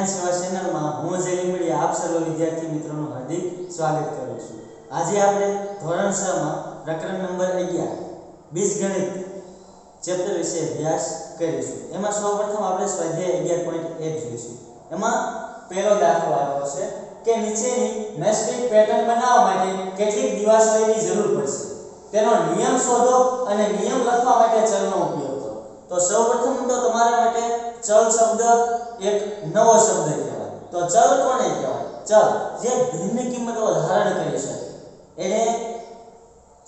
વિજ્ઞાન સેવા ચેનલમાં હું જેલીમડી આપ સર્વ વિદ્યાર્થી મિત્રોનું હાર્દિક સ્વાગત કરું છું। આજે આપણે ધોરણ 6 માં પ્રકરણ નંબર 11 બીજગણિત ચેપ્ટર વિશે અભ્યાસ કરીશું। એમાં સૌપ્રથમ આપણે સ્વાધ્યાય 11.1 જોઈશું। એમાં પહેલો દાખલો આવ્યો છે કે નીચેની નૈસર્ગિક પેટર્ન બનાવવા માટે કેટલીક દિવાસળીની જરૂર પડશે, તેનો નિયમ શોધો અને નિયમ લખવા માટે ચલનો ઉપયોગ કરો। તો સૌપ્રથમ તો તમારા માટે ચલ શબ્દ એક નવો શબ્દ કહેવાય। તો ચલ કોને કહેવાય? ચલ જે ભિન્ન કિંમતો ધારણ કરી શકે। એને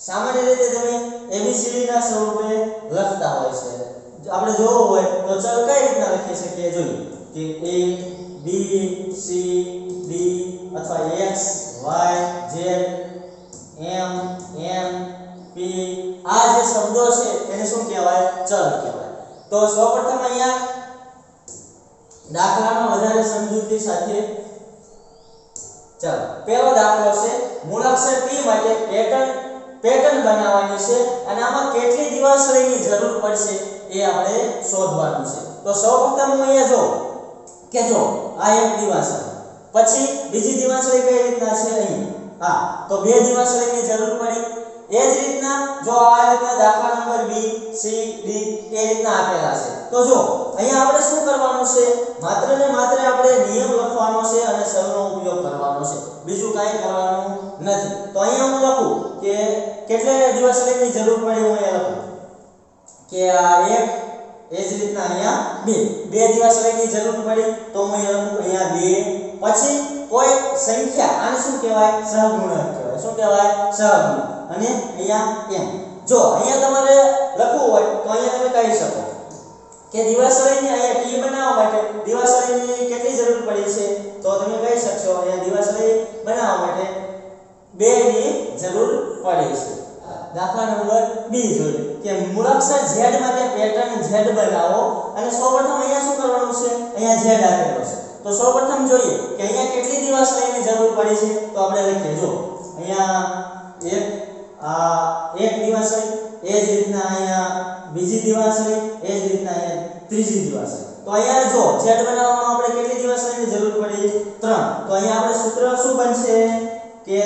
સામાન્ય રીતે તમે એબીસીડી ના સ્વરૂપે લખતા હોય છે। જો આપણે જોવું હોય તો ચલ કઈ રીતના લખી શકીએ જોઈએ કે a b c d અથવા x y z m n p આ જે શબ્દો છે એને શું કહેવાય? ચલ કહેવાય। તો સૌપ્રથમ અહીંયા દાખલામાં વધારે સમજૂતી સાથે ચાલો પહેલો દાખલો છે મૂળાક્ષર p માટે પેટર્ન બનાવવાની છે અને આમાં કેટલી દિવાસળીની જરૂર પડશે એ આપણે શોધવાનું છે। તો સૌપ્રથમ હું અહીંયા જો કે જો આ એક દિવાસળી, પછી બીજી દિવાસળી કઈ રીતના છે અહીં, હા તો બે દિવાસળીની જરૂર પડી। એ જ રીતના જો આ રીતના દાખલા નંબર b c d એ રીતના આપેલા છે તો જો અહીંયા આપણે શું કરવાનું છે? માત્ર ને માત્ર આપણે નિયમ લખવાનો છે અને ચલનો ઉપયોગ કરવાનો છે, બીજું કાંઈ કરવાનું નથી। તો અહીંયા હું લખું કે કેટલા દિવાસળીની જરૂર પડી, હું અહીંયા લખું કે આ એક, એ જ રીતના અહીંયા બે દિવાસળીની જરૂર પડી તો હું અહીંયા લખું અહીંયા બે, પછી કોઈ સંખ્યા આને શું કહેવાય? સહગુણક કહેવાય। શું કહેવાય? સહગુણક। અને અહીંયા m। જો અહીંયા તમારે લખવું હોય તો અહીંયા તમે કહી શકો કે દિવાસળીની અહીંયા t બનાવવા માટે દિવાસળીની કેટલી જરૂર પડી છે? તો તમે કહી શકશો અહીંયા દિવાસળી બનાવવા માટે 2 ની જરૂર પડે છે। દાખલા નંબર b જોઈએ કે મૂળાક્ષર z માટે પેટર્ન z બનાવો અને સૌપ્રથમ અહીંયા શું કરવાનું છે? અહીંયા z આપેલો છે તો સૌપ્રથમ જોઈએ કે અહીંયા કેટલી દિવાસળીની જરૂર પડી છે તો આપણે લખીએ જો અહીંયા એક દિવાસળી, એ જ રીતના અહીંયા બીજી દિવાસળી, એ જ રીતના અહીંયા ત્રીજી દિવાસળી। તો અહીંયા જો z બનાવવામાં આપણે કેટલી દિવાસળીની જરૂર પડી? 3। તો અહીંયા આપણે સૂત્ર શું બનશે કે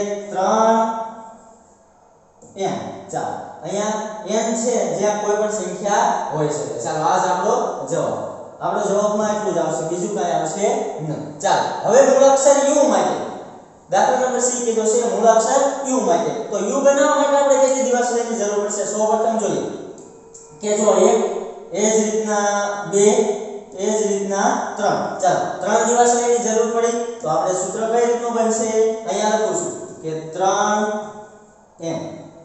3m। ચાલો અહીંયા n છે જ્યાં કોઈ પણ સંખ્યા હોઈ શકે। ચાલો આ જ આપણો જવાબ, આપણો જવાબમાં એટલું જ આવશે, બીજું કાંઈ આવશે નહીં। ચાલો હવે મૂળાક્ષર u માટે દાખલા નંબર c કીધો છે મૂળાક્ષર u માટે। તો u બનાવવા માટે આપણે કેટલી દિવાસળીની જરૂર પડશે? સૌપ્રથમ જોઈએ કે જો એક, એ જ રીતના બે, એ જ રીતના 3। ચાલો 3 દિવાસળીની જરૂર પડી તો આપણે સૂત્ર કઈ રીતનું બનશે? અહીંયા લખું છું કે 3m।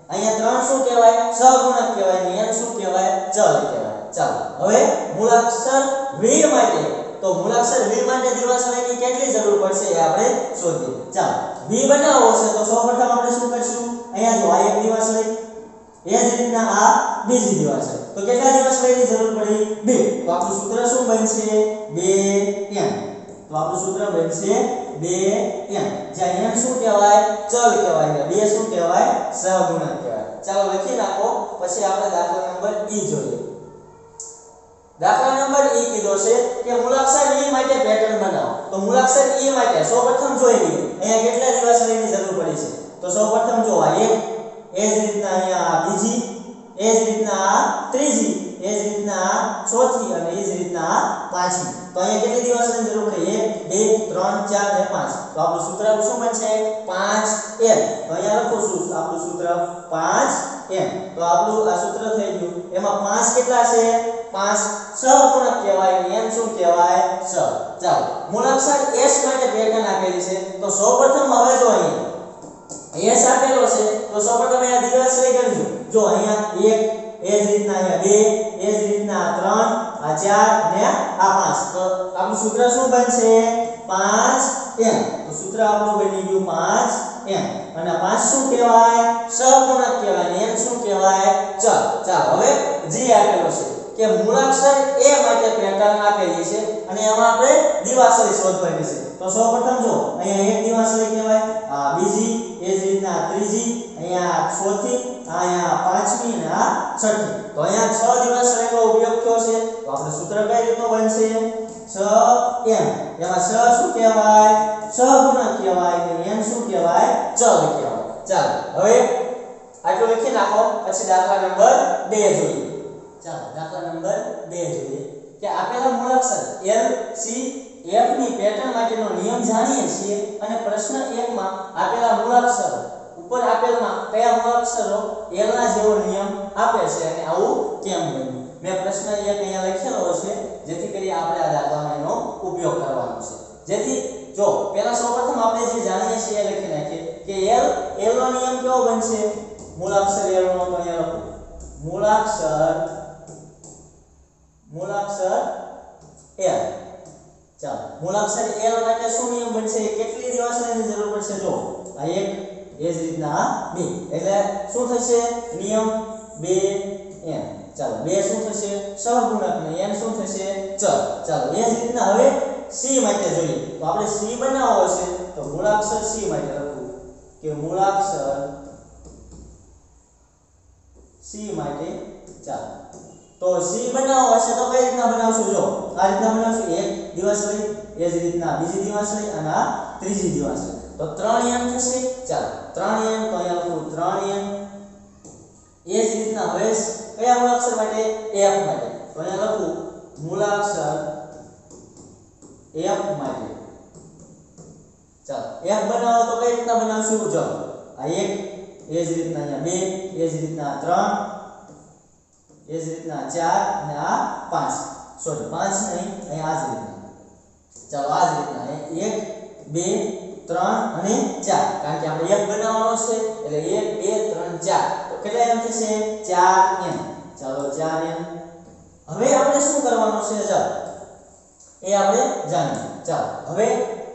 અહીંયા 3 શું કહેવાય? સહગુણક કહેવાય ને n શું કહેવાય? ચલ કહેવાય। ચાલો હવે મૂળાક્ષર v માટે, તો મૂળાક્ષર v માટે દિવાસળીની કેટલી જરૂર પડશે એ આપણે શોધીએ। ચાલો v બનાવવો છે તો સૌપ્રથમ આપણે શું કરશું? અહીંયા જો આ એક દિવાસળી, એ જ રીતના આ બીજી દિવાસળી, તો કેટલા દિવાસળીની જરૂર પડી? 2। તો આપણું સૂત્ર શું બનશે? 2m। તો આપણું સૂત્ર બનશે 2m, જ્યાં n શું કહેવાય? ચલ કહેવાય ને 2 શું કહેવાય? સહગુણક કહેવાય। ચાલો લખી નાખો, પછી આપણે દાખલા નંબર e જોઈએ। દાખલા નંબર e કીધો છે કે મૂળાક્ષર e માટે પેટર્ન બનાવો। તો મૂળાક્ષર e માટે સૌપ્રથમ જોઈ લઈએ અહીંયા કેટલા દિવાસળીની જરૂર પડી છે। તો સૌપ્રથમ જો આ એક, એ જ રીતના અહીંયા આ બીજી, એ જ રીતના આ ત્રીજી, એ જ રીતના આ ચોથી અને એ જ રીતના આ પાંચમી। તો અહીંયા કેટલી દિવાસળીની જરૂર પડી? 1 2 3 4 અને 5। તો આપણું સૂત્ર શું બનશે? 5m। તો અહીંયા લખું છું આપણું સૂત્ર 5m। તો આપણું આ સૂત્ર થઈ ગયું। એમાં 5 કેટલા છે? 5 સહગુણક કહેવાય ને n શું કહેવાય? સહ। ચાલો મૂળાક્ષર s માટે પેટર્ન આપેલી છે તો સૌપ્રથમ હવે જો અહીંયા s આપેલો છે તો સૌપ્રથમ અહીંયા દિવાસળી કરજો। જો અહીંયા 1, એ જ રીતના અહીંયા 2, એ જ રીતના 3, આ 4 અને આ 5। તો આપણું સૂત્ર શું બનશે? 5m। તો સૂત્ર આપણું બની ગયું 5m અને 5 શું કહેવાય? સહગુણક કહેવાય ને n શું કહેવાય? ચલ। ચાલો હવે g આપેલો છે કે મૂળાક્ષર a માટે પેટર્ન આપેલી છે અને એમાં આપણે દિવાસળી શોધવાની છે। તો સૌપ્રથમ જો અહીંયા એક દિવાસળી કહેવાય, આ બીજી, એ જ રીતના ત્રીજી, અહીંયા ચોથી, અહીંયા પાંચમી અને આ છઠ્ઠી। તો અહીંયા 6 દિવાસળીનો ઉપયોગ થયો છે। તો આપણે સૂત્ર કઈ રીતનું બનશે? 6 એમ એમાં શું કહેવાય સહગુણક કહેવાય ને એન શું કહેવાય ચલ કહેવાય ચાલો હવે આટલું લખી નાખો પછી દાખલા નંબર 2 જોઈએ ચાલો દાખલા નંબર 2 જોઈએ કે આપેલા મૂળાક્ષર L C F ની પેટર્ન માટેનો નિયમ જાણીએ છીએ અને પ્રશ્ન 1 માં આપેલા મૂળાક્ષરો ઉપર આપેલમાં કયા મૂળાક્ષરો L ના જેવો નિયમ આપે છે અને આવું કેમ બન્યું મેં પ્રશ્ન 1 અહીંયા લખેલો છે જેથી કરી આપણે આ દાખલામાં એનો ઉપયોગ કરવાનો છે જેથી જો પહેલા સૌપ્રથમ આપણે જે જાણીએ છીએ એ લખી નાખીએ કે L નો નિયમ કેવો બનશે મૂળાક્ષર L નો તો અહીંયા લખો મૂળાક્ષર L ચાલો મૂળાક્ષર L માટે શું નિયમ બનશે કેટલી દિવાસળીની જરૂર પડશે જો આ એક એ જ રીતના આ બે એટલે શું થશે નિયમ 2n ચાલો 2 શું થશે સહગુણક ને n શું થશે ચલ ચાલો એ જ રીતના હવે C માટે જોઈએ તો આપણે C બનાવવો છે તો મૂળાક્ષર C માટે લખવું કે મૂળાક્ષર C માટે ચાલો તો C બનાવવો હશે તો કઈ રીતના બનાવશું જો આ રીતના બનાવશું એક દિવાસળી એ જ રીતના બીજી દિવાસળી અને આ ત્રીજી દિવાસળી તો 3n થશે ચાલો 3n તો અહીંયા લખું 3n એ જ રીતના હવે કયા મૂળાક્ષર માટે f માટે તો અહીંયા લખું મૂળાક્ષર f માટે ચાલો f બનાવો તો કઈ રીતના બનાવશું જો આ એક એ જ રીતના અહીંયા 2 એ જ રીતના 3 એ જ રીતના 4 અને આ 5 સોરી 5 નહીં અહીંયા આ જ રીતના ચાલો આ જ રીતના 1 2 3 અને 4 કારણ કે આપણે એક બનાવવાનો છે એટલે 1 2 3 4 તો કેટલા એમ થશે 4n ચાલો 4n હવે આપણે શું કરવાનું છે ચાલો એ આપણે જાણીએ ચાલો હવે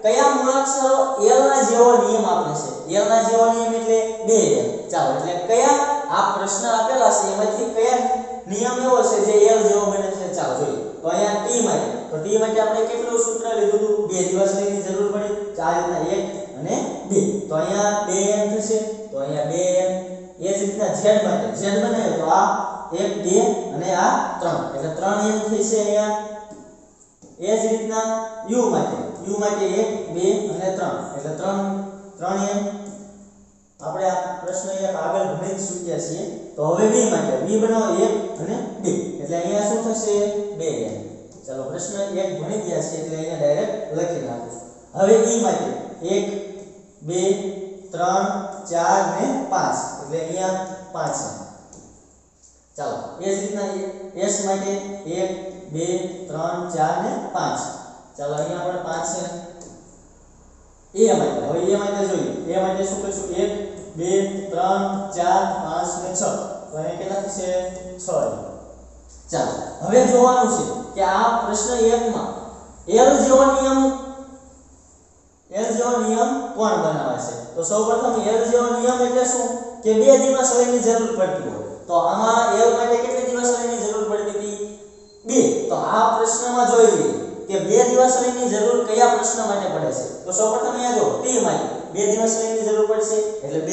કયા મૂળાક્ષરો L ના જેવો નિયમ આપે છે L ના જેવો નિયમ એટલે 2n ચાલો એટલે કયા આ પ્રશ્ન આપેલા છે એમાંથી કયા નિયમ એવો છે જે L જેવો બને છે ચાલો જોઈએ તો અહીંયા T માટે આપણે કેટલું સૂત્ર લીધું હતું બે દિવાસળીની જરૂર પડી આ રીતના 1 અને 2 તો અહીંયા 2n થશે તો અહીંયા 2n એ જ રીતના Z માટે Z બનાવ્યો તો આ 1 2 અને આ 3 એટલે 3n થશે અહીંયા એ જ રીતના U માટે 1 2 અને 3 એટલે 3n આપણે આ પ્રશ્ન એક આગળ ભણી ચૂક્યા છીએ તો હવે V માટે V બનાવો 1 અને 2 એટલે અહીંયા શું થશે 2n ચાલો પ્રશ્ન એક ભણી ગયા છે એટલે અહીંયા ડાયરેક્ટ લખી નાખું હવે E માટે 1 2 3 4 ને 5 એટલે અહીંયા 5 ચાલો એ જ રીતના S માટે 1 2 3 4 ને 5 ચાલો અહીંયા આપણે 5 છે A માટે હવે A માટે જોઈએ A માટે શું કરીશું 1 2 3 4 5 ને 6 તો અહીંયા કેટલા થશે 6 ચાલો હવે જોવાનું છે કે આ પ્રશ્ન 1 માં L જેવો નિયમ કોણ બનાવે છે તો સૌપ્રથમ L જેવો નિયમ એટલે શું કે બે દિવાસળીની જરૂર પડતી હોય તો આમાં L માટે કેટલી દિવાસળીની જરૂર પડતી હતી 2 તો આ પ્રશ્નમાં જોઈ લઈએ કે બે દિવાસળીની જરૂર કયા પ્રશ્ન માટે પડે છે તો સૌપ્રથમ અહીંયા જો T માટે બે દિવાસળીની જરૂર પડશે એટલે 2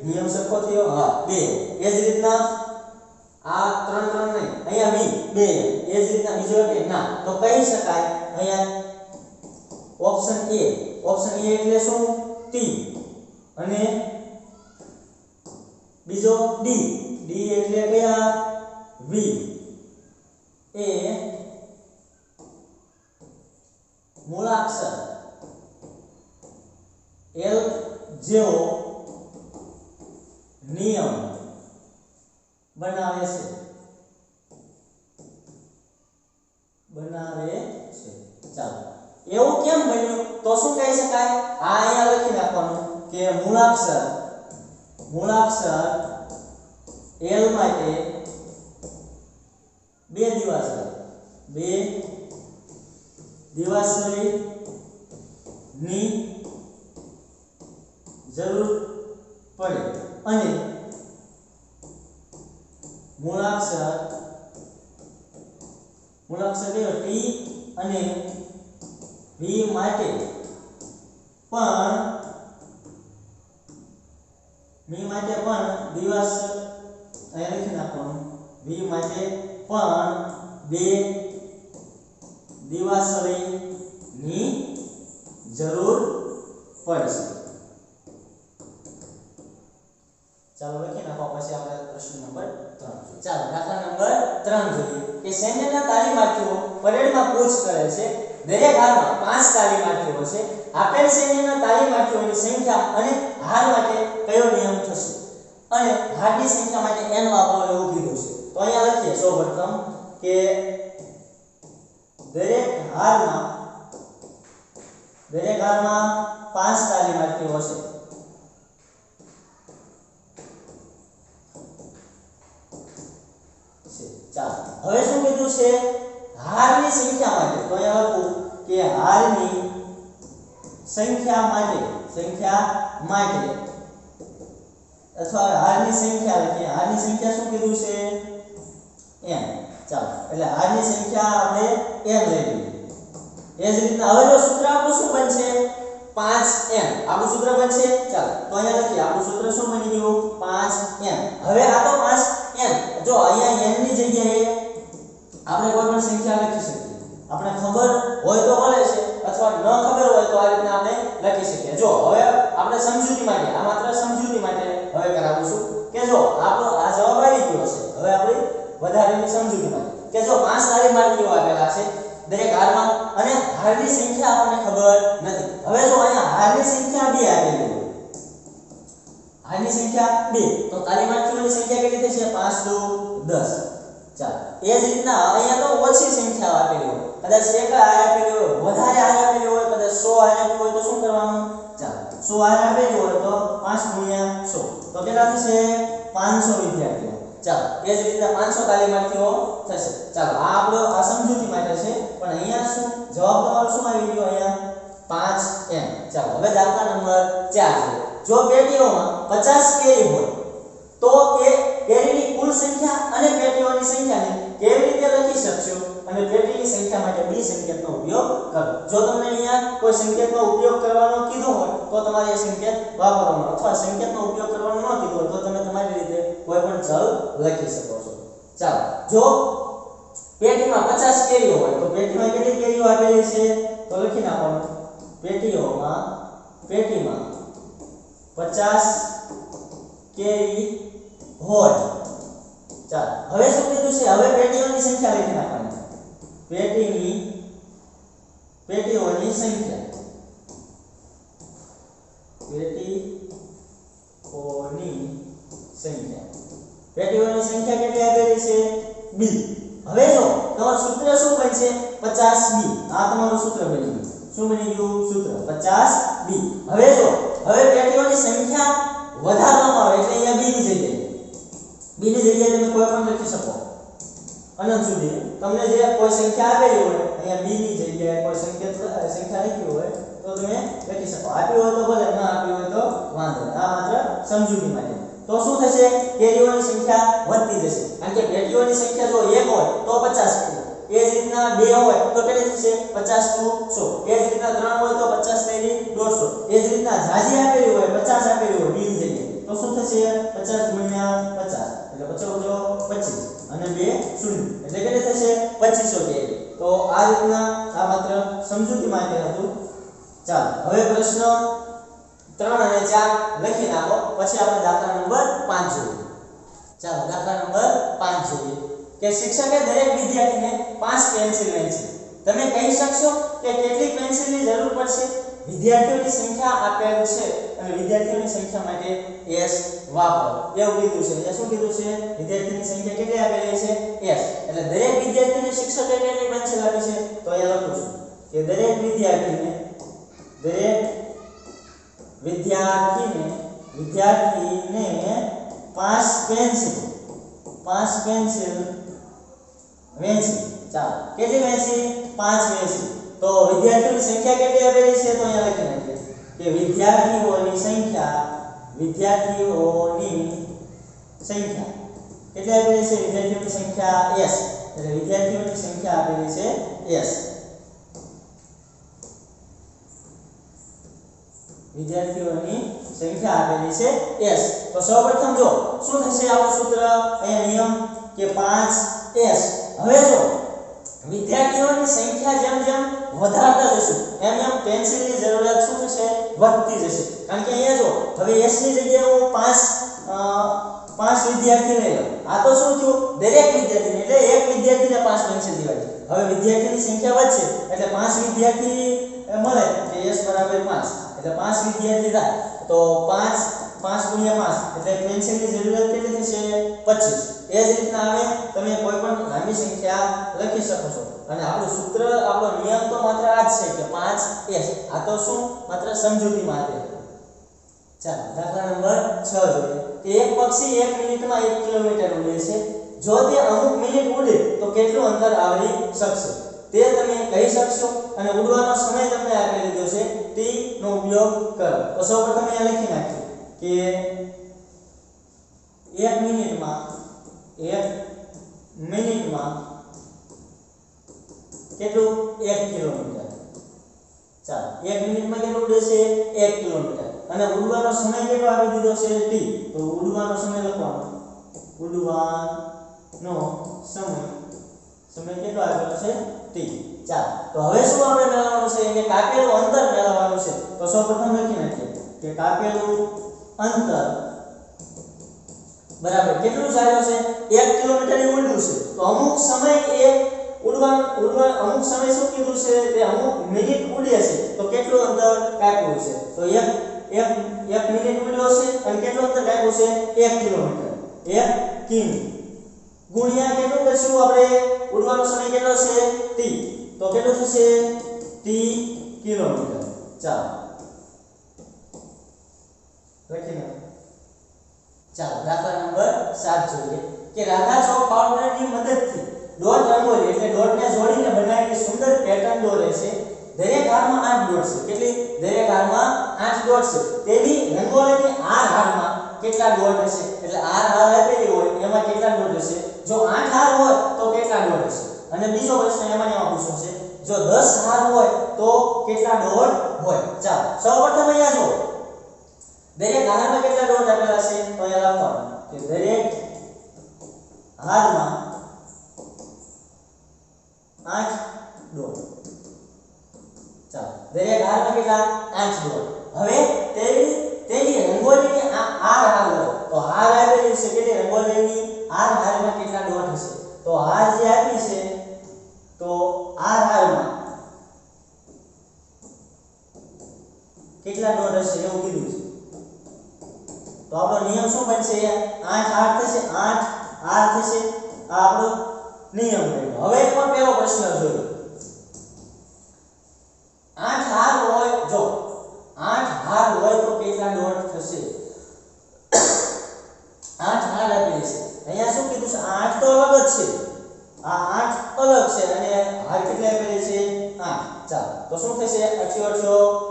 નિયમ સરખો થયો હા 2 એ જ રીતના આ 3 નહીં અહીંયા V 2 એ જ રીતના બીજો કે ના તો કહી શકાય અહીંયા ઓપ્શન A એટલે શું T અને બીજો D એટલે કયા V એ મૂળાક્ષર L જેવો નિયમ બનાવે છે ચાલો એવું કેમ બન્યું તો શું કહી શકાય આ અહીંયા લખી નાખવાનું કે મૂળાક્ષર L માટે બે દિવાસળી ની જરૂર પડે અને મૂળાક્ષર કયો T અને V માટે પણ દિવાસળ અહીંયા લખી નાખવાનું V માટે પણ બે દિવાસળીની જરૂર પડશે. ચાલો લખી નાખો. પછી આપણે પ્રશ્ન નંબર 3 ચાલો દાખલા નંબર 3 જોઈએ કે સૈન્યના તાલીમાર્થીઓ પરેડમાં કૂચ કરે છે. દરેક હારમાં 5 તાલીમાર્થીઓ છે. આપેલ સૈન્યના તાલીમાર્થીઓની સંખ્યા અને હાર માટે કયો નિયમ થશે અને હારની સંખ્યા માટે n વાપરો એવું કીધું છે. તો અહીંયા લખીએ સૌપ્રથમ કે દરેક હારમાં 5 તાલીમાર્થીઓ છે. ચાલો હવે શું કીધું છે હારની સંખ્યા માટે. તો અહીંયા લખું કે હારની સંખ્યા માટે અથવા હારની સંખ્યા લખીએ. હારની સંખ્યા શું કીધું છે n. ચાલો એટલે હારની સંખ્યા આપણે n લઈ લઈએ. એ જ રીતના હવે જો સૂત્ર આપણું શું બનશે 5n. આપણું સૂત્ર બનશે. ચાલો તો અહીંયા લખીએ આપણું સૂત્ર શું બની ગયું 5n. હવે આ તો 5n જો અહીંયા n ની જગ્યાએ આપણે કોઈ પણ સંખ્યા લખી શકીએ. આપણે ખબર હોય તો ભલે છે અથવા ન ખબર હોય તો આ રીતના આપણે લખી શકીએ. જો હવે આપણે સમજૂતી માટે આ માત્ર સમજૂતી માટે હવે કરાવું છું કે જો આપણો આ જવાબ આવી ગયો છે. હવે આપણે વધારેની સમજૂતી માટે કે જો 5 તાલીમાર્થીઓ આપેલા છે દરેક હારમાં અને હારની સંખ્યા આપણને ખબર નથી. હવે જો અહીંયા હારની સંખ્યા 2 આપેલી હોય, હારની સંખ્યા 2 તો તાલીમાર્થીઓની સંખ્યા કેટલી થશે 5 * 10. ચાલો એ જ રીતના અહીંયા તો ઓછી સંખ્યા આપેલી હોય, કદાચ એક હાર આપેલી હોય, વધારે હાર આપેલી હોય, કદાચ 100 હાર આપેલી હોય તો શું કરવાનું? ચાલો 100 હાર આપેલી હોય તો 5 × 100 તો કેટલા થશે 500 વિદ્યાર્થીઓ. ચાલો એ જ રીતના 500 તાલીમાર્થીઓ થશે. ચાલો આ આપણો આ સમજૂતી માટે છે. પણ અહીંયા શું જવાબ તમારો શું આવી ગયો અહીંયા 5n. ચાલો હવે દાખલા નંબર 4 છે. જો પેટીઓમાં 50 કેરી હોય તો તે કેરીની કુલ સંખ્યા અને પેટીઓની સંખ્યાને કેવી રીતે લખી શકશો અને પેટીની સંખ્યા માટે b સંકેતનો ઉપયોગ કરો. જો તમને અહીંયા કોઈ સંકેતનો ઉપયોગ કરવાનો કીધો હોય તો તમારે એ સંકેત વાપરવાનો, અથવા સંકેતનો ઉપયોગ કરવાનો ન કીધો હોય તો તમે તમારી રીતે કોઈ પણ ચલ લખી શકો છો. ચાલો જો પેટીમાં 50 કેરીઓ હોય તો પેટીમાં કેટલી કેરીઓ આપેલી છે તો લખી નાખવાનું પેટીમાં 50 કેરી હોય. ચાલો હવે શું કીધું છે હવે પેટીઓની સંખ્યા લખી નાખવાની. પેટીઓની સંખ્યા પેટીઓની સંખ્યા કેટલી આપેલી છે 2. હવે જો તમારું સૂત્ર શું બનશે 50b. આ તમારું સૂત્ર બની ગયું. શું બની ગયું સૂત્ર 50b. હવે જો હવે પેટીઓની સંખ્યા વધારવામાં આવે એટલે અહીંયા b ની જગ્યાએ તમે કોઈ પણ લખી શકો અનંત સુધી. તમને જે કોઈ સંખ્યા આપેલી હોય અહીંયા b ની જગ્યાએ કોઈ સંખ્યા લખી હોય તો તમે લખી શકો. આપી હોય તો ભલે, ન આપી હોય તો વાંધો નહીં. આ માત્ર સમજૂતી માટે. તો શું થશે કેરીઓની સંખ્યા વધતી જશે કારણ કે પેટીઓની સંખ્યા જો 1 હોય તો 50 કેરી. એ જ રીતના 2 હોય તો કેટલી થશે 50 * 100. એ જ રીતના 3 હોય તો 50 કેરી 150. એ જ રીતના જાજી આપેલી હોય 50 આપેલી હોય b ની જગ્યાએ તો શું થશે 50 × 50 એટલે 25 અને 2 0 એટલે કેટલી થશે 2500 કેરી. તો આ રીતના આ માત્ર સમજૂતી માટે હતું. ચાલો હવે પ્રશ્ન 3 અને 4 લખી નાખો. પછી આપણે દાખલા નંબર 5 જોઈએ. ચાલો દાખલા નંબર 5 જોઈએ કે શિક્ષકે દરેક વિદ્યાર્થીને 5 પેન્સિલ વહેંચી. તમે કહી શકશો કે કેટલી પેન્સિલની જરૂર પડશે? વિદ્યાર્થીઓની સંખ્યા આપેલ છે અને વિદ્યાર્થીઓની સંખ્યા માટે s વાપરો એવું કીધું છે. એટલે શું કીધું છે વિદ્યાર્થીની સંખ્યા કેટલી આપેલી છે s. એટલે દરેક વિદ્યાર્થીને શિક્ષકે કેટલી પેન્સિલ આપી છે તો અહીંયા લખું છું કે દરેક વિદ્યાર્થીને 5 પેન્સિલ વહેંચી. ચાલો કેટલી વહેંચી 5 વહેંચી. તો વિદ્યાર્થીઓની સંખ્યા કેટલી આપેલી છે તો અહીંયા લખી નાખીએ કે વિદ્યાર્થીઓની સંખ્યા કેટલી આપેલી છે વિદ્યાર્થીઓની સંખ્યા s. એટલે વિદ્યાર્થીઓની સંખ્યા આપેલી છે s. વિદ્યાર્થીઓની સંખ્યા આપેલી છે s. તો સૌપ્રથમ જો શું થશે આપણું સૂત્ર અહીંયા નિયમ કે 5s. હવે જો વિદ્યાર્થીઓની સંખ્યા જેમ જેમ વધારતા જશું એમ એમ પેન્સિલની જરૂરિયાત શું થશે વધતી જશે કારણ કે અહીંયા જો હવે s ની જગ્યાએ હું 5 વિદ્યાર્થી લઈ લઉં આ તો શું થયું દરેક વિદ્યાર્થીને એટલે એક વિદ્યાર્થીને 5 પેન્સિલ દેવાય હવે વિદ્યાર્થીની સંખ્યા વધશે એટલે 5 વિદ્યાર્થી મળે એટલે s બરાબર 5 એટલે 5 વિદ્યાર્થી થાય તો 5 ગુણ્યા 5 એટલે પેન્સિલની જરૂરિયાત કેટલી થશે 25 એ જ રીતના આવે તમે કોઈ પણ લાંબી સંખ્યા લખી શકો છો અને આપણું સૂત્ર આપણો નિયમ તો માત્ર આ જ છે કે 5s આ તો શું માત્ર સમજૂતી માટે ચાલો દાખલા નંબર 6 જોઈએ કે એક પક્ષી 1 મિનિટમાં 1 કિલોમીટર ઉડે છે જો તે અમુક મિનિટ ઉડે તો કેટલું અંતર આવરી શકશે તે તમે કહી શકશો અને ઉડવાનો સમય તમને આપી દીધો છે t નો ઉપયોગ કરો તો સૌપ્રથમ અહીંયા લખી નાખીએ કે 1 મિનિટમાં કેટલું 1 કિલોમીટર ચાલો 1 મિનિટમાં કેટલું ઉડે છે 1 કિલોમીટર અને ઉડવાનો સમય કેટલો આપી દીધો છે t તો ઉડવાનો સમય લખવાનો ઉડવાનો સમય કેટલો આપેલો છે t ચાલો તો હવે શું આપણે મેળવવાનું છે કે કાપેલું અંતર મેળવવાનું છે તો સૌપ્રથમ લખી નાખીએ કે કાપેલું અંતર બરાબર કેટલું ચાલ્યો છે 1 કિલોમીટર ઉડ્યું છે તો અમુક સમય એ ઉડવા અમુક સમય શું કીધું છે તે અમુક મિનિટ ઉડ્યા છે તો કેટલું અંતર કાપ્યું છે તો 1 મિનિટ ઉડ્યો છે અને કેટલું અંતર કાપ્યું છે 1 કિલોમીટર 1 કિમી ગુણ્યા કેટલું કરશું આપણે ઉડવાનો સમય કેટલો છે t તો કેટલું થશે t કિલોમીટર ચાલો લખી નાખો ચાલો દાખલા નંબર 7 જોઈએ કે રાધા ચોક પાવડરની મદદથી ડોટ રંગોળી એટલે ડોટને જોડીને બનાવેલી સુંદર પેટર્ન દોરે છે દરેક હારમાં 8 ડોટ છે કેટલી દરેક હારમાં 8 ડોટ છે તેની રંગોળીની r હારમાં કેટલા ડોટ હશે એટલે r હાર આપેલી હોય એમાં કેટલા ડોટ હશે જો 8 હાર હોય તો કેટલા ડોટ હશે અને બીજો પ્રશ્ન એમાં પૂછ્યો છે જો 10 હાર હોય તો કેટલા ડોટ હોય ચાલો સૌપ્રથમ અહીંયા જો દરેક હારમાં કેટલા ડોટ આપેલા છે તો અહીંયા લખવાનું કે દરેક હારમાં 8 ડોટ ચાલો દરેક હારમાં કેટલા 8 ડોટ હવે તેની રંગોળીની r હાર લો તો હાર આપેલી છે કેટલી રંગોળીની r હારમાં કેટલા ડોટ હશે તો હાર જે આપી છે તો r હારમાં કેટલા ડોટ હશે એવું કીધું છે તો આપણો નિયમ શું બનશે 8 થશે 8 r થશે આ આપણો નિયમ બન્યો હવે એકવાર પહેલો પ્રશ્ન જોઈએ 8 હાર હોય જો 8 હાર હોય તો કેટલા ડોટ થશે 8 હાર આપેલી છે અહીંયા શું કીધું છે 8 તો અલગ જ છે આ 8 અલગ છે અને હાર કેટલા આપેલી છે 8 ચાલો તો શું થશે 88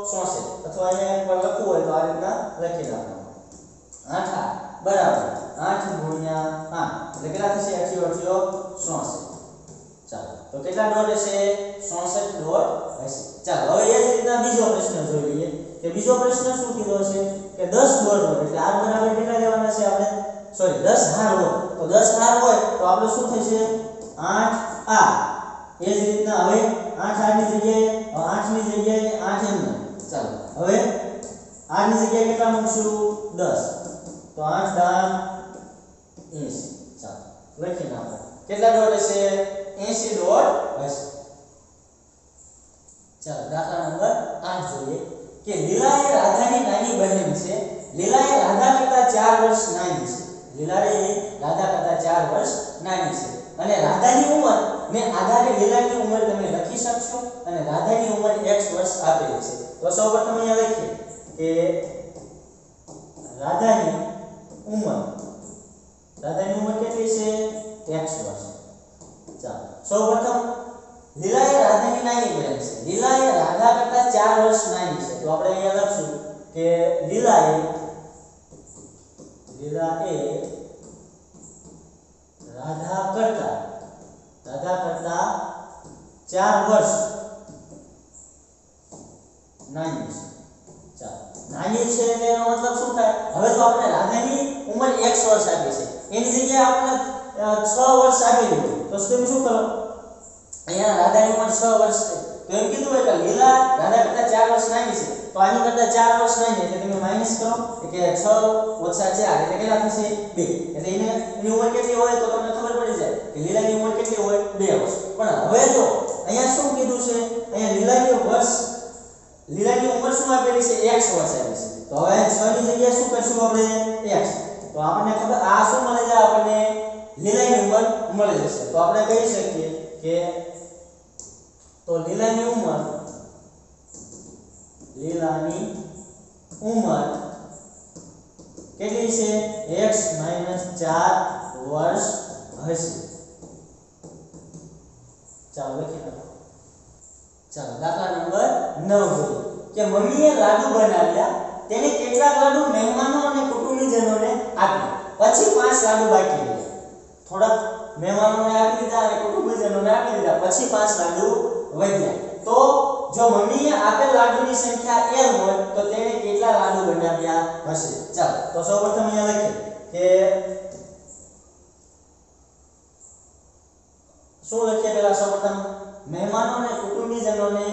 64 અથવા અહીંયા એકવાર લખવું હોય તો આ રીતના લખી નાખવાનું 8 હાર બરાબર 8 ગુણ્યા 8 એટલે કેટલા થશે 88 64 ચાલો તો કેટલા ડોટ હશે 64 ડોટ હશે ચાલો હવે એ જ રીતના બીજો પ્રશ્ન જોઈ લઈએ કે બીજો પ્રશ્ન શું કીધો છે કે 10 ડોટ હોય એટલે r બરાબર કેટલા લેવાના છે આપણે સોરી 10 હાર હોય તો 10 હાર હોય તો આપણે શું થશે 8 r એ જ રીતના હવે 8 r ની જગ્યાએ 8 ની જગ્યાએ 8 એમ ચાલો હવે r ની જગ્યાએ કેટલા મૂકશું 10 તો 8 દાન 80 ચાલો લખી નાખો કેટલા ડોટ હશે 80 ડોટ હશે ચાલો દાખલા નંબર 8 જોઈએ કે લીલા એ રાધાની નાની બહેન છે લીલા એ રાધા કરતા 4 વર્ષ નાની છે લીલા એ રાધા કરતા 4 વર્ષ નાની છે અને રાધાની ઉંમર ને આધારે લીલાની ઉંમર તમે લખી શકશો અને રાધાની ઉંમર x વર્ષ આપેલી છે તો સૌપ્રથમ અહીંયા લખીએ કે રાધાની ઉંમર કેટલી છે x વર્ષ ચાલો સૌપ્રથમ લીલા એ રાધાની નાની બહેન છે લીલા એ રાધા કરતા 4 વર્ષ નાની છે તો આપણે અહીંયા લખશું કે લીલા એ રાધા કરતા 4 વર્ષ નાની છે ચાલો નાની છે એટલે એનો મતલબ શું થાય હવે તો આપણે રાધાની ઉંમર x વર્ષ આપી છે એની જગ્યાએ આપણે 6 વર્ષ આપી દીધું તો તમે શું કરો અહીંયા રાધાની ઉંમર 6 વર્ષ છે તો એમ કીધું હોય કે લીલા રાધા કરતા 4 વર્ષ નાની છે તો આની કરતા 4 વર્ષ નાની એટલે તમે માઈનસ કરો કે 6 ઓછા 4 એટલે કેટલા થશે 2 એટલે એની ઉંમર કેટલી હોય તો તમને ખબર પડી જાય કે લીલાની ઉંમર કેટલી હોય 2 વર્ષ પણ હવે જો અહીંયા શું કીધું છે અહીંયા લીલાની ઉંમર શું આપેલી છે x વર્ષ આપેલી છે તો હવે 6 ની જગ્યાએ શું કરશું આપણે x તો આપણને ખબર આ શું મળે છે આપણને લીલાની ઉંમર મળી જશે તો આપણે કહી શકીએ કે તો લીલાની ઉંમર કેટલી છે x - 4 વર્ષ હશે ચાલો લખી નાખો ચાલો દાખલા નંબર 9 જોઈએ કે મમ્મીએ લાડુ બનાવ્યા તેને કેટલાક લાડુ મહેમાનો અને કુટુંબીજનોને આપ્યા પછી 5 લાડુ બાકી રહ્યા થોડા મહેમાનોને આપી દીધા અને કુટુંબીજનોને આપી દીધા પછી 5 લાડુ વધ્યા તો જો મમ્મીએ આપેલ લાડુની સંખ્યા l હોય તો તેને કેટલા લાડુ બનાવ્યા હશે ચાલો તો સૌપ્રથમ અહીંયા લખીએ કે શું લખીએ પહેલા સૌપ્રથમ મહેમાનો અને કુટુંબીજનોને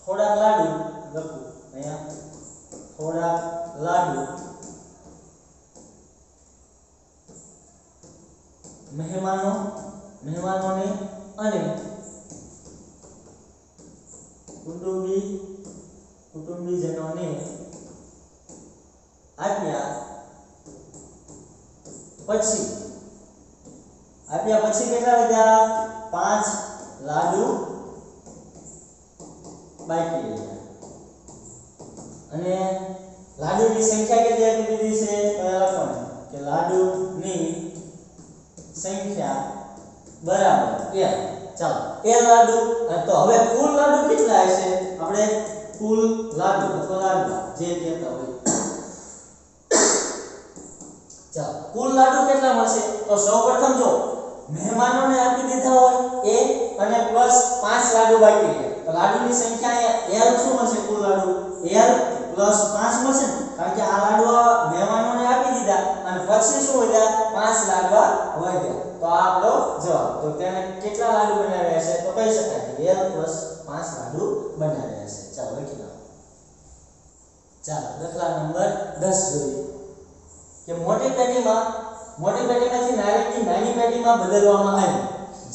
થોડાક લાડુ લખું અહીંયા થોડાક લાડુ મહેમાનોને અને કુટુંબીજનોને આપ્યા પછી કેટલા વધ્યા 5 લાડુ બાકી રહ્યા અને લાડુની સંખ્યા કેટલી આપી દીધી છે તો લખવાનું કે લાડુની સંખ્યા બરાબર l ચાલો l લાડુ તો હવે કુલ લાડુ કેટલા હશે આપણે કુલ લાડુ અથવા લાડુ જે કહેતા હોય ચાલો કુલ લાડુ કેટલા મળશે તો સૌપ્રથમ જો મહેમાનોને આપી દીધા હોય એ અને પ્લસ 5 લાડુ બાકી રહ્યા તો લાડુની સંખ્યા l શું મળશે કુલ લાડુ l પ્લસ 5 મળશે કારણ કે આ લાડવા મહેમાનોને આપી દીધા અને પછી શું વધ્યા 5 લાડવા વધ્યા તો આ આપણો જવાબ તો તેને કેટલા લાડુ બનાવ્યા છે તો કહી શકાય કે l પ્લસ 5 લાડુ બનાવ્યા છે ચાલો લખી નાખો ચાલો દાખલા નંબર 10 જોઈએ કે મોટી પેટીમાંથી નારંગી નાની પેટીમાં બદલવામાં આવી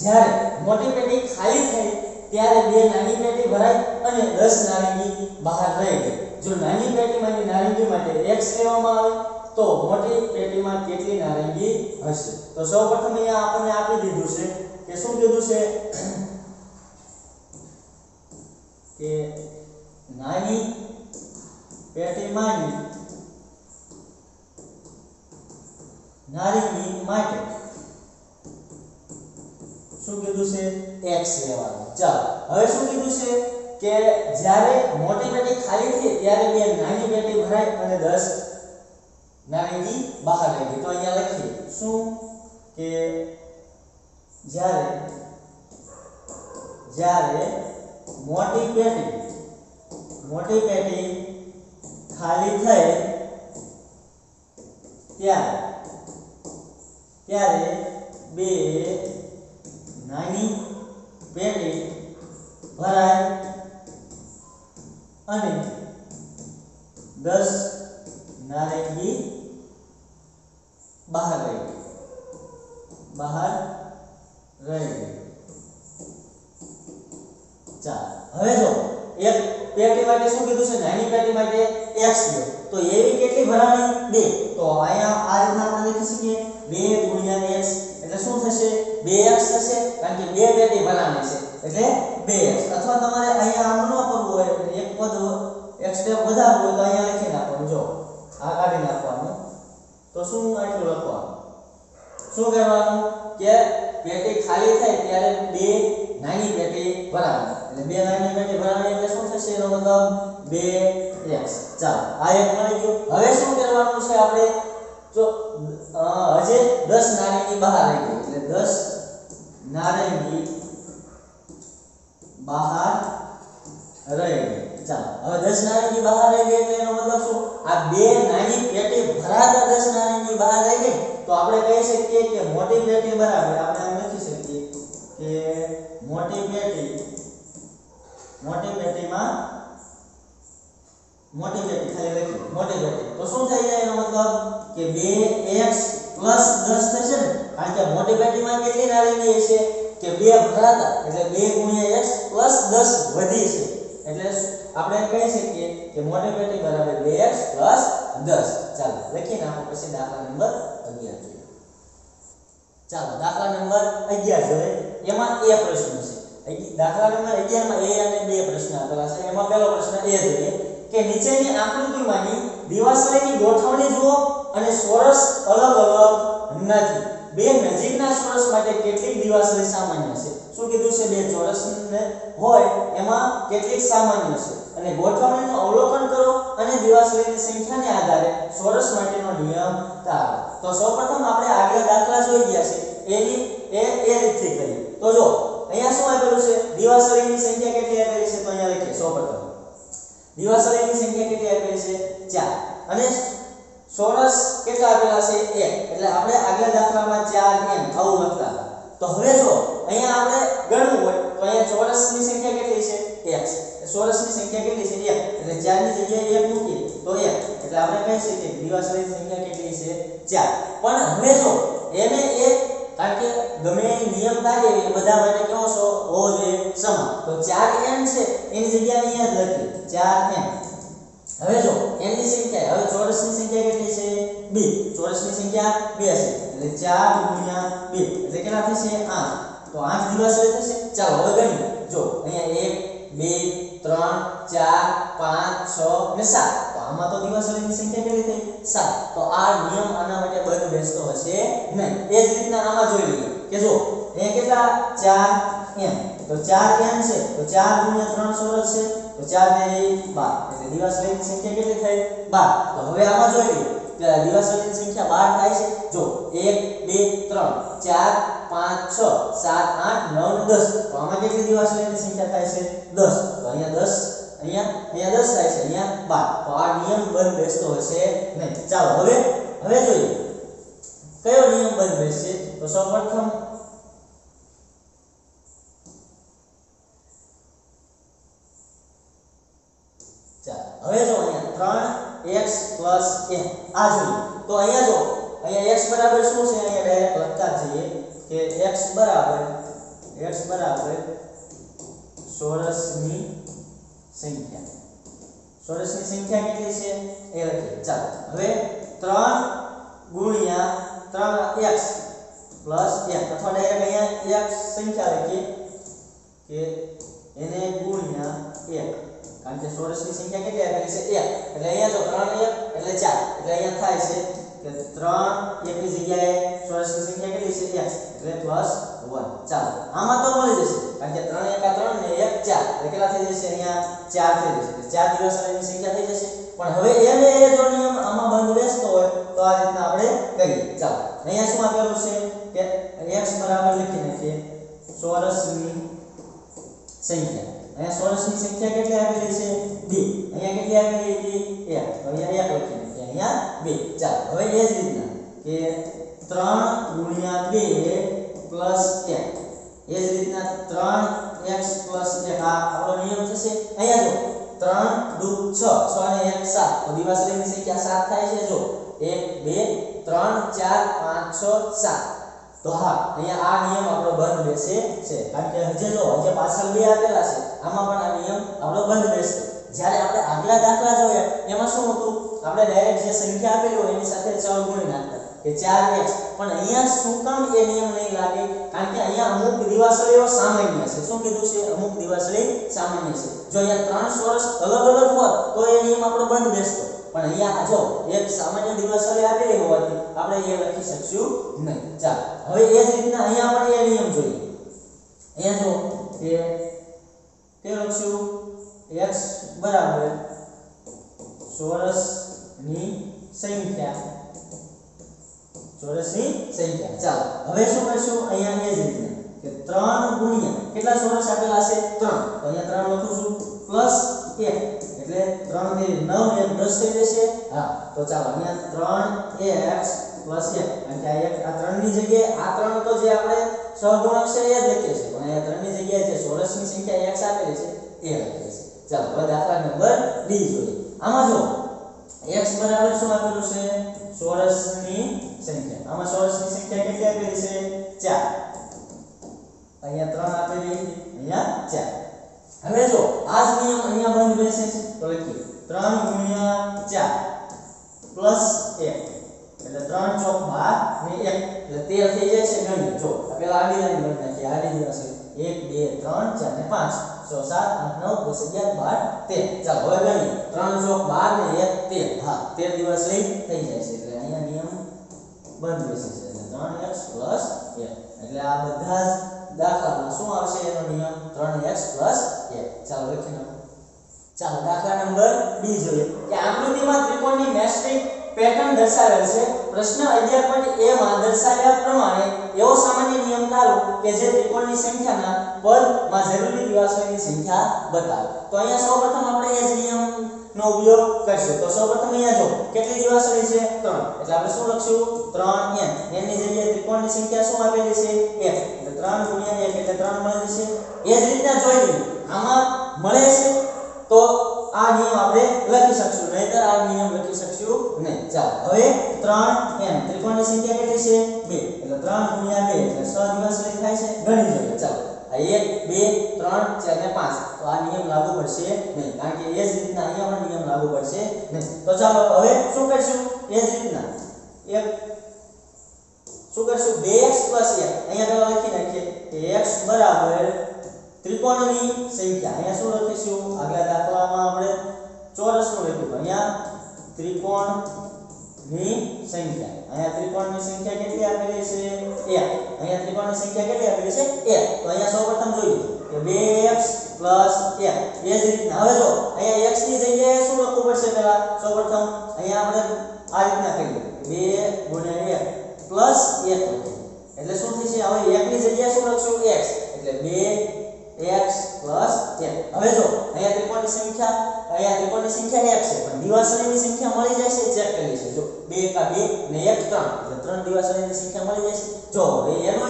જ્યારે મોટી પેટી ખાલી થઈ ત્યારે બે નાની પેટી ભરાઈ અને 10 નારંગી બહાર રહી ગઈ જો નાની પેટીમાંથી નારંગી માટે x લેવામાં આવે તો મોટી પેટીમાં કેટલી નારંગી હશે તો સૌપ્રથમ અહીંયા આપણને આપી દીધું છે કે શું કીધું છે કે નાની પેટીમાંની નારંગી માટે શું કીધું છે x લેવાનું ચાલો હવે શું કીધું છે કે જ્યારે મોટી પેટી ખાલી થઈ ત્યારે બે નાની પેટી ભરાઈ અને 10 નારંગી બહાર આવી ગઈ તો અહીંયા લખીએ શું કે જ્યારે મોટી પેટી ખાલી થઈ ત્યારે બે નાની પેટી ભરાય અને 10 નારંગી બહાર રહી ગઈ ચાલો હવે જો એક પેટી માટે શું કીધું છે નાની પેટી માટે x લો તો એવી કેટલી ભરાણી 2 તો અહીંયા આ રીતના આપણે લખી શકીએ 2 ગુણ્યા x એટલે શું થશે 2x થશે કારણ કે બે પેટી ભરાણી છે એટલે 2x અથવા તમારે અહીંયા આમ ન કરવું હોય એક પદ એક સ્ટેપ વધારવું હોય તો અહીંયા લખી નાખવાનું જો આ કાઢી નાખવાનું તો શું આટલું લખવાનું શું કરવાનું કે પેટી ખાલી થાય ત્યારે બે નાની પેટી ભરાવાની એટલે બે નાની પેટી ભરાવાની એટલે શું થશે એનો મતલબ 2x ચાલો આ એક મળી ગયું હવે શું કરવાનું છે આપણે જો હજે 10 નારંગી બહાર આવી ગઈ એટલે 10 નારંગી બહાર રહી ગઈ ચાલો હવે 10 નારંગી બહાર રહી ગઈ એટલે એનો મતલબ શું આ બે નાની પેટી ભરાતા 10 નારંગી બહાર રહી ગઈ તો આપણે કહી શકીએ કે મોટી પેટી બરાબર આપણે આમ લખી શકીએ કે મોટી પેટીમાં મોટી પેટી ખાલી લખી મોટી પેટી તો શું થઈ જાય એનો મતલબ કે 2x + 10 થશે ને કારણ કે મોટી પેટીમાં કેટલી નાની હશે કે 2 ભરાતા એટલે 2 x + 10 વધી છે એટલે આપણે કહી શકીએ કે મોટી પેટી બરાબર 2x + 10 ચાલો લખી નાખો પછી દાખલા નંબર 11 જોઈએ ચાલો દાખલા નંબર 11 જોઈએ એમાં એ પ્રશ્ન છે દાખલા નંબર 11 માં a અને b પ્રશ્ન આપેલા છે એમાં પહેલો પ્રશ્ન એ જોઈએ કે નીચેની આકૃતિમાંની દિવાસળીની ગોઠવણી જુઓ અને ચોરસ અલગ નથી બે નજીકના ચોરસ માટે કેટલીક દિવાસળી સામાન્ય છે શું કીધું છે બે ચોરસ ને હોય એમાં કેટલીક સામાન્ય છે અને ગોઠવણીનું અવલોકન કરો અને દિવાસળીની સંખ્યાને આધારે ચોરસ માટેનો નિયમ તારો તો સૌપ્રથમ આપણે આગલા દાખલા જોઈ ગયા છે એ રીતથી કરીએ તો જો અહીંયા શું આપેલું છે દિવાસળીની સંખ્યા કેટલી આપેલી છે તો અહીંયા લખીએ સૌપ્રથમ દિવાસળીની સંખ્યા કેટલી આપેલી છે 4 અને ચોરસ કેટલા આપેલા છે 1 એટલે આપણે આગલા દાખલામાં 4m આવું લખતા હતા તો હવે જો અહીંયા આપણે ગણવું હોય તો અહીંયા ચોરસની સંખ્યા કેટલી છે 1 ચોરસની સંખ્યા કેટલી છે 1 એટલે 4 ની જગ્યાએ 1 મૂકીએ તો 1 એટલે આપણે કહી શકીએ કે દિવાસળીની સંખ્યા કેટલી છે 4 પણ હવે જો એને કારણ કે ગમે એ નિયમ થાય એ બધા માટે કેવો હોવો જોઈએ સમાન તો 4m છે એની જગ્યાએ અહીંયા જ લખીએ 4m હવે જો n ની સંખ્યા હવે ચોરસની સંખ્યા કેટલી છે 2 ચોરસની સંખ્યા 2 છે એટલે 4 * 2 એટલે કેટલા થશે 8 તો 8 દિવાસળી થશે ચાલો હવે ગણીએ જો અહીંયા 1 2 3 4 5 6 અને 7 તો આમાં તો દિવાસળીની સંખ્યા કેટલી થઈ 7 તો આ નિયમ આના માટે બંધ બેસતો હશે નહીં એ જ રીતના આમાં જોઈ લઈએ કે જો અહીંયા કેટલા 4m તો 4m છે તો 4 * 3 ચોરસ છે તો 4 ને 12 એટલે દિવાસળીની સંખ્યા કેટલી થઈ 12 તો હવે આમાં જોઈ લઈએ કે દિવાસળીની સંખ્યા 12 થાય છે જો 1 2 3 4 5 6 7 8 9 10 તો આમાં કેટલી દિવાસળીની સંખ્યા થાય છે 10 તો અહીંયા 10 અહીંયા 10 થાય છે અહીંયા 12 તો આ નિયમ બંધ બેસતો હશે નહીં ચાલો હવે જોઈએ કયો નિયમ બંધ બેસશે તો સૌપ્રથમ હવે જો અહીંયા 3x + 1 આ જોઈએ તો અહીંયા જો અહીંયા x બરાબર શું છે અહીંયા ડાયરેક્ટ લખતા જઈએ કે x બરાબર ચોરસની સંખ્યા કેટલી છે એ લખીએ ચાલો હવે 3 * 3x + 1 અથવા ડાયરેક્ટ અહીંયા x સંખ્યા લખીએ કે એને ગુણ્યા 1 કારણ કે ચોરસની સંખ્યા કેટલી આપેલી છે 1 એટલે અહીંયા જો 3 1 એટલે 4 એટલે અહીંયા થાય છે કે 3 1 ની જગ્યાએ ચોરસની સંખ્યા કેટલી છે 1 એટલે +1 ચાલો આમાં તો મળી જશે કારણ કે 3 1 3 ને 1 4 એટલે કેટલા થઈ જશે અહીંયા 4 થઈ જશે 4 દિવાસળીની સંખ્યા થઈ જશે પણ હવે એને જો નિયમ આમાં બંધ બેસતો હોય તો આ રીતના આપણે કરીએ ચાલો અહીંયા શું આપેલું છે કે x બરાબર લખી નાખીએ ચોરસની સંખ્યા અહીંયા ચોરસની સંખ્યા કેટલી આપેલી છે 2 અહીંયા કેટલી આપેલી હતી 1 તો અહીંયા 1 લખી નાખીએ અહીંયા 2 ચાલો હવે એ જ રીતના કે 3 * 2 + 1 એ જ રીતના 3x + 1 આ આપણો નિયમ થશે અહીંયા જો 3 2 6 6 ને 1 7 તો દિવાસળીની સંખ્યા 7 થાય છે જો 1 2 3 4 5 6 7 તો હા અહીંયા આ નિયમ આપણો બંધ બેસે છે કારણ કે હજે જો હજે પાછળ બે આપેલા છે આમાં પણ આ નિયમ આપણો બંધ બેસે જ્યારે આપણે આગલા દાખલા જોયા એમાં શું હતું આપણે ડાયરેક્ટ જે સંખ્યા આપેલી હોય એની સાથે ચલ ગુણી નાખતા કે 4x પણ અહીંયા શું કામ એ નિયમ નહીં લાગે કારણ કે અહીંયા અમુક દિવાસળીઓ સામાન્ય છે શું કીધું છે અમુક દિવાસળી સામાન્ય છે જો અહીંયા 3 ચોરસ અલગ અલગ હોત તો એ નિયમ આપણો બંધ બેસતો પણ અહીંયા જો એક સામાન્ય દિવાસળી આપેલી હોવાથી આપણે એ લખી શકશું નહીં ચાલો હવે એ જ રીતના અહીંયા પણ એ નિયમ જોઈએ અહીંયા જો કે લખશું x બરાબર ચોરસની સંખ્યા ચાલો હવે શું કરશું અહીંયા એ જ રીતના કે 3 ગુણ્યા કેટલા ચોરસ આપેલા છે 3 તો અહીંયા 3 લખું છું + 1 એટલે 3 ને 9 1 10 થઈ જશે હા તો ચાલો અહીંયા 3x + 1 પ્લસ 1 કારણ કે આ 3 ની જગ્યાએ આ 3 તો જે આપણે સહગુણક છે એ જ લખીએ છીએ પણ આ 3 ની જગ્યાએ જે ચોરસની સંખ્યા x આપેલી છે એ લખીએ છીએ ચાલો હવે દાખલા નંબર ડી જોઈએ આમાં જો x બરાબર શું આપેલું છે ચોરસની સંખ્યા આમાં ચોરસની સંખ્યા કેટલી આપેલી છે 4 અહીંયા 3 આપેલી અહીંયા 4 હવે જો આ જ નિયમ અહીંયા બંધ બેસે છે તો લખીએ 3 ગુણ્યા 4 પ્લસ 1 એટલે 3 ચોક 12 ને 1 એટલે 13 થઈ જાય છે ગણિત જો પેલા આડી લાઈન ગણી નાખીએ આડી દિવસ 1 2 3 4 ને 5 6 7 8 9 10 11 12 13 ચાલો હવે ગણીએ 3 ચોક 12 ને 1 13 હા 13 દિવસ લઈ થઈ જાય છે એટલે અહીંયા નિયમ બંધ બેસે છે એટલે 3x 1 એટલે આ બધા જ દાખલામાં શું આવશે એનો નિયમ 3x 1 ચાલો લખી નાખો ચાલો દાખલા નંબર ડી જોઈએ કે આકૃતિમાં ત્રિકોણની મેટ્રિક પેટર્ન દર્શાવેલ છે પ્રશ્ન 11.a માં દર્શાવ્યા પ્રમાણે એવો સામાન્ય નિયમ તારો કે જે ત્રિકોણની સંખ્યાના પદમાં જરૂરી દિવાસોની સંખ્યા બતાવે તો અહીંયા સૌપ્રથમ આપણે એ જ નિયમનો ઉપયોગ કરશું તો સૌપ્રથમ અહીંયા જો કેટલી દિવાસોની છે 3 એટલે આપણે શું લખશું 3n n ની જગ્યાએ ત્રિકોણની સંખ્યા શું આપેલી છે 1 એટલે 3 ગુણ્યા 1 એટલે 3 મળે છે એ જ રીતના જોઈ લઈએ આમાં મળે છે તો આ નિયમ આપણે લખી શકશું નહીતર આ નિયમ લખી શકશું નહીં ચાલો હવે 3n ત્રિકોણની સંખ્યા કેટલી છે 2 એટલે 3 ગુણ્યા 2 એટલે 6 દિવસ લઈ થાય છે ગણી જોઈએ ચાલો આ 1 2 3 4 ને 5 તો આ નિયમ લાગુ પડશે નહીં કારણ કે એ જ રીતના અહીંયા પણ નિયમ લાગુ પડશે નહીં તો ચાલો હવે શું કરશું એ જ રીતના એક શું કરશું 2x 1 અહીંયા પેલા લખી નાખીએ કે x બરાબર ત્રિકોણની સંખ્યા અહીંયા શું લખીશું આગલા દાખલામાં આપણે ચોરસનું લખ્યું અહીંયા ત્રિકોણની સંખ્યા અહીંયા ત્રિકોણની સંખ્યા કેટલી આપેલી છે 1 અહીંયા ત્રિકોણની સંખ્યા કેટલી આપેલી છે 1 તો અહીંયા સૌપ્રથમ જોઈએ કે 2x 1 એ જ રીતના હવે જો અહીંયા x ની જગ્યાએ શું લખવું પડશે પહેલા સૌપ્રથમ અહીંયા આપણે આ રીતના કરીએ 2 ગુણ્યા 1 1 એટલે શું થશે હવે 1 ની જગ્યાએ શું લખશું x એટલે 2x 1 હવે જો અહીંયા ત્રિકોણની સંખ્યા x છે પણ દિવાસળીની સંખ્યા મળી જાય છે ચેક કરી છે જો 2 કા 2 ને 1 3 એટલે 3 દિવાસળીની સંખ્યા મળી જાય છે જો હવે એનો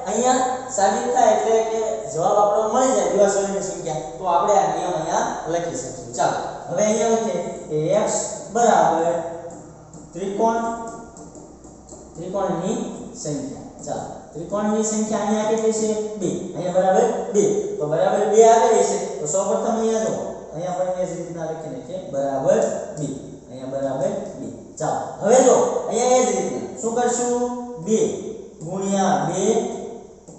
અહીંયા સાબિત થાય એટલે કે જવાબ આપણો મળી જાય દિવાસળીની સંખ્યા તો આપણે આ નિયમ અહીંયા લખી શકીશું ચાલો હવે અહીંયા લખીએ કે x બરાબર ત્રિકોણની સંખ્યા ચાલો ત્રિકોણની સંખ્યા અહીંયા કેટલી છે 2 અહીંયા બરાબર 2 તો બરાબર 2 આવેલી છે તો સૌપ્રથમ અહીંયા જો અહીંયા પણ એ જ રીતના લખીને કે બરાબર 2 અહીંયા બરાબર 2 ચાલો હવે જો અહીંયા એ જ રીતના શું કરશું 2 ગુણ્યા 2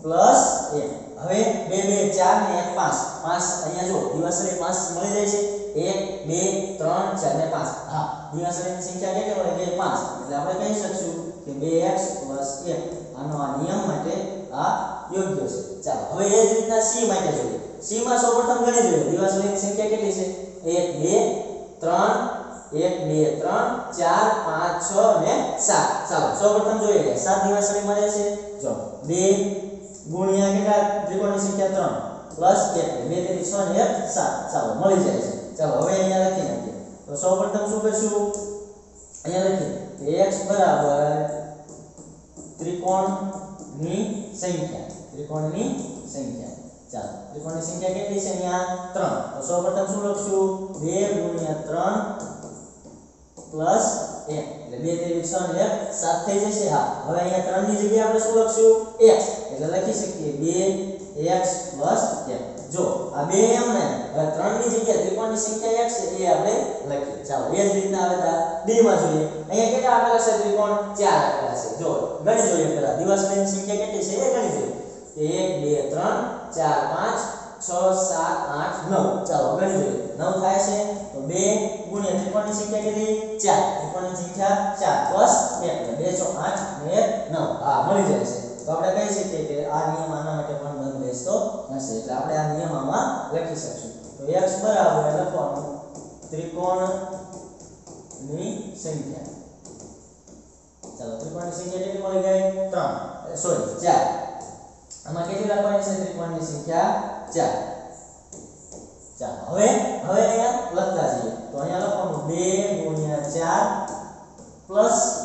પ્લસ 1 હવે 2 2 4 ને 1 5 અહીંયા જો દિવાસળી 5 મળી જાય છે 1 2 3 4 ને 5 હા દિવાસળીની સંખ્યા કેટલી મળે 5 એટલે આપણે કહી શકશું કે 2x 1 આનો આ નિયમ માટે આ યોગ્ય છે ચાલો હવે એ જ રીતના c માટે જોઈએ c માં સૌપ્રથમ ગણી જોઈએ દિવાસળીની સંખ્યા કેટલી છે 1 2 3 1 2 3 4 5 6 અને 7 ચાલો સૌપ્રથમ જોઈએ 7 દિવાસળી મળે છે જો 2 ગુણ્યા કેટલા ત્રિકોણની સંખ્યા 3 + 1 2 3 6 ને 7 ચાલો મળી જાય છે ચાલો હવે અહીંયા લખી નાખીએ તો સૌપ્રથમ શું કરશું અહીંયા લખીએ કે x બરાબર ત્રિકોણની સંખ્યા ચાલો ત્રિકોણની સંખ્યા કેટલી છે અહીંયા 3 તો સૌપ્રથમ શું લખશું 2 ગુણ્યા 3 + 1 એટલે 2 3 6 ને 7 થઈ જશે હા હવે અહીંયા 3 ની જગ્યાએ આપણે શું લખશું 1 એટલે લખી શકીએ 2x + 1 જો આ 2 એમ ને હવે 3 ની જગ્યાએ ત્રિકોણની સંખ્યા x છે એ આપણે લખીએ ચાલો એ જ રીતના હવે d માં જોઈએ અહીંયા કેટલા આપેલા છે ત્રિકોણ 4 આપેલા છે જો ગણી જોઈએ પહેલા દિવાસળીની સંખ્યા કેટલી છે એ ગણી જોઈએ 1 2 3 4 5 6 7 8 9 ચાલો ગણી જોઈએ 9 થાય છે તો 2 ગુણ્યા ત્રિકોણની સંખ્યા કેટલી 4 ત્રિકોણની સંખ્યા 4 + 1 એટલે 2 6 8 ને 9 હા મળી જાય છે તો આપણે કહી શકીએ કે આ નિયમ આના માટે પણ બંધ બેસતો નથી એટલે આપણે આ નિયમ આમાં લખી શકશું તો x બરાબર લખવાનું ત્રિકોણની સંખ્યા ચાલો ત્રિકોણની સંખ્યા કેટલી મળી ગઈ 3 સોરી 4 આમાં કેટલી લખવાની છે ત્રિકોણની સંખ્યા 4 ચાલો હવે અહીંયા લખતા જઈએ તો અહીંયા લખવાનું 2 ગુણ્યા 4 +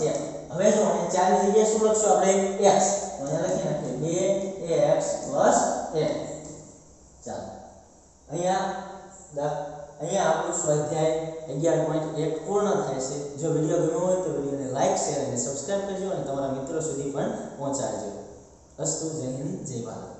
1 હવે જો અહીંયા 4 ની જગ્યાએ શું લખશું આપણે x તો અહીંયા લખી નાખીએ 2x a ચાલો અહીંયા આપણું સ્વાધ્યાય 11.1 પૂર્ણ થાય છે જો વિડિયો ગમ્યો હોય તો વિડિયોને લાઈક શેર અને સબસ્ક્રાઇબ કરજો અને તમારા મિત્રો સુધી પણ પહોંચાડજો અસ્તુ જય હિન્દ જય ભારત